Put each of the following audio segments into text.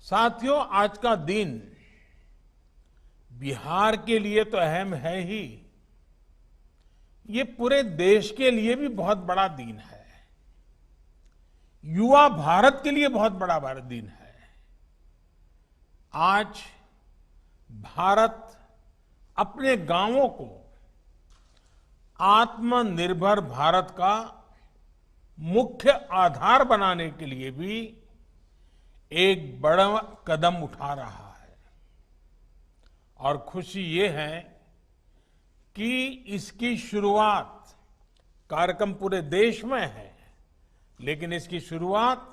साथियों, आज का दिन बिहार के लिए तो अहम है ही, ये पूरे देश के लिए भी बहुत बड़ा दिन है। युवा भारत के लिए बहुत बड़ा दिन है। आज भारत अपने गांवों को आत्मनिर्भर भारत का मुख्य आधार बनाने के लिए भी एक बड़ा कदम उठा रहा है। और खुशी ये है कि इसकी शुरुआत, कार्यक्रम पूरे देश में है, लेकिन इसकी शुरुआत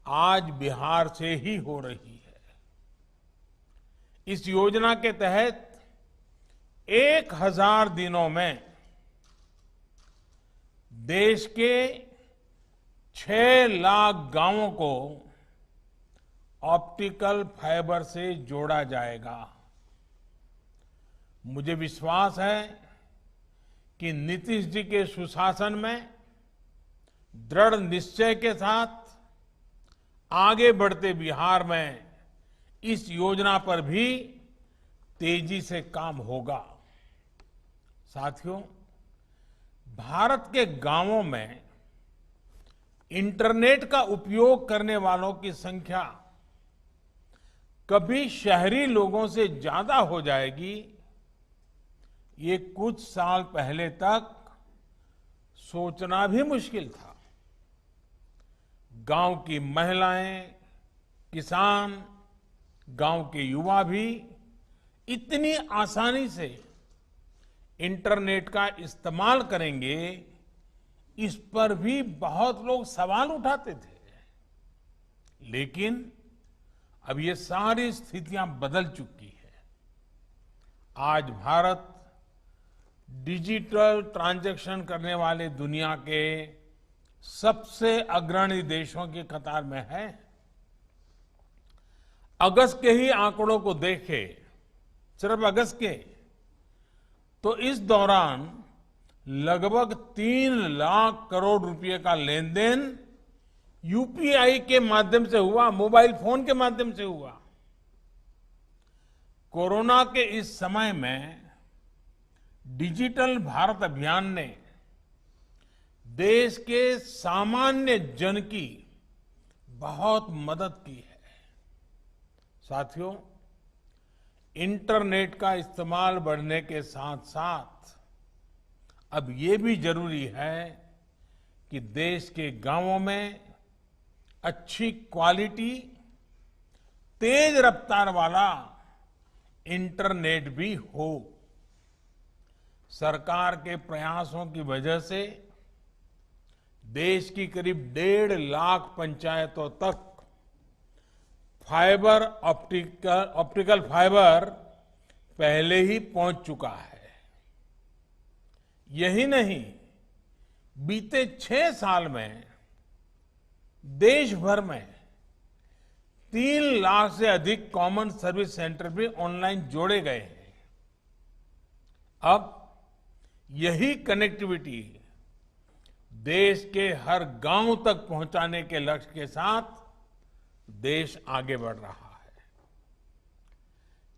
आज बिहार से ही हो रही है। इस योजना के तहत 1000 दिनों में देश के 6 लाख गांवों को ऑप्टिकल फाइबर से जोड़ा जाएगा। मुझे विश्वास है कि नीतीश जी के सुशासन में दृढ़ निश्चय के साथ आगे बढ़ते बिहार में इस योजना पर भी तेजी से काम होगा। साथियों, भारत के गांवों में इंटरनेट का उपयोग करने वालों की संख्या कभी शहरी लोगों से ज्यादा हो जाएगी, ये कुछ साल पहले तक सोचना भी मुश्किल था। गांव की महिलाएं, किसान, गांव के युवा भी इतनी आसानी से इंटरनेट का इस्तेमाल करेंगे, इस पर भी बहुत लोग सवाल उठाते थे। लेकिन अब ये सारी स्थितियां बदल चुकी है। आज भारत डिजिटल ट्रांजैक्शन करने वाले दुनिया के सबसे अग्रणी देशों की कतार में है। अगस्त के ही आंकड़ों को देखें, सिर्फ अगस्त के, तो इस दौरान लगभग 3 लाख करोड़ रुपए का लेन देन यूपीआई के माध्यम से हुआ, मोबाइल फोन के माध्यम से हुआ। कोरोना के इस समय में डिजिटल भारत अभियान ने देश के सामान्य जन की बहुत मदद की है। साथियों, इंटरनेट का इस्तेमाल बढ़ने के साथ साथ अब ये भी जरूरी है कि देश के गांवों में अच्छी क्वालिटी, तेज रफ्तार वाला इंटरनेट भी हो। सरकार के प्रयासों की वजह से देश की करीब 1.5 लाख पंचायतों तक फाइबर ऑप्टिकल फाइबर पहले ही पहुंच चुका है। यही नहीं, बीते 6 साल में देश भर में 3 लाख से अधिक कॉमन सर्विस सेंटर भी ऑनलाइन जोड़े गए हैं। अब यही कनेक्टिविटी देश के हर गांव तक पहुंचाने के लक्ष्य के साथ देश आगे बढ़ रहा है।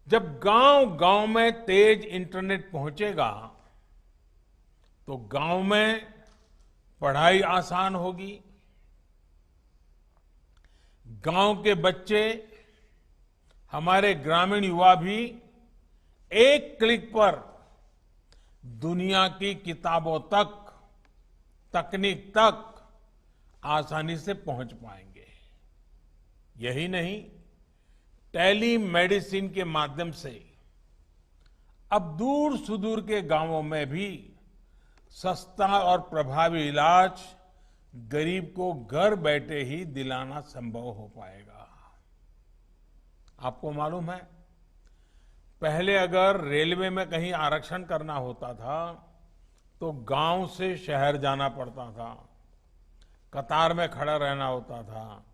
जब गांव-गांव में तेज इंटरनेट पहुंचेगा, तो गांव में पढ़ाई आसान होगी। गांव के बच्चे, हमारे ग्रामीण युवा भी एक क्लिक पर दुनिया की किताबों तक, तकनीक तक आसानी से पहुंच पाएंगे। यही नहीं, टेली मेडिसिन के माध्यम से अब दूर सुदूर के गांवों में भी सस्ता और प्रभावी इलाज गरीब को घर बैठे ही दिलाना संभव हो पाएगा। आपको मालूम है, पहले अगर रेलवे में कहीं आरक्षण करना होता था तो गांव से शहर जाना पड़ता था, कतार में खड़ा रहना होता था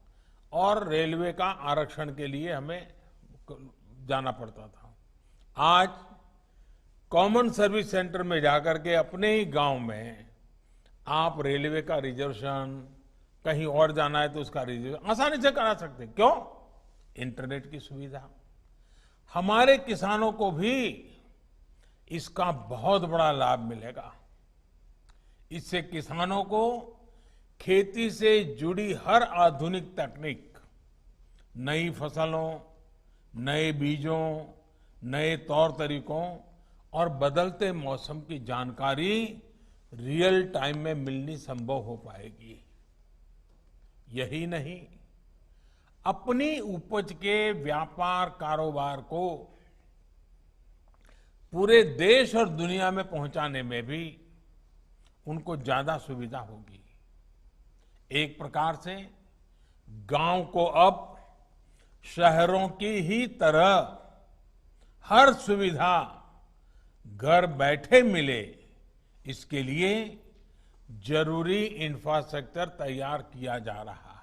और रेलवे का आरक्षण के लिए हमें जाना पड़ता था। आज कॉमन सर्विस सेंटर में जाकर के अपने ही गांव में आप रेलवे का रिजर्वेशन, कहीं और जाना है तो उसका रिजर्वेशन आसानी से करा सकते हैं। क्यों? इंटरनेट की सुविधा। हमारे किसानों को भी इसका बहुत बड़ा लाभ मिलेगा। इससे किसानों को खेती से जुड़ी हर आधुनिक तकनीक, नई फसलों, नए बीजों, नए तौर तरीकों और बदलते मौसम की जानकारी रियल टाइम में मिलनी संभव हो पाएगी। यही नहीं, अपनी उपज के व्यापार कारोबार को पूरे देश और दुनिया में पहुंचाने में भी उनको ज्यादा सुविधा होगी। एक प्रकार से गांव को अब शहरों की ही तरह हर सुविधा घर बैठे मिले, इसके लिए जरूरी इंफ्रास्ट्रक्चर तैयार किया जा रहा है।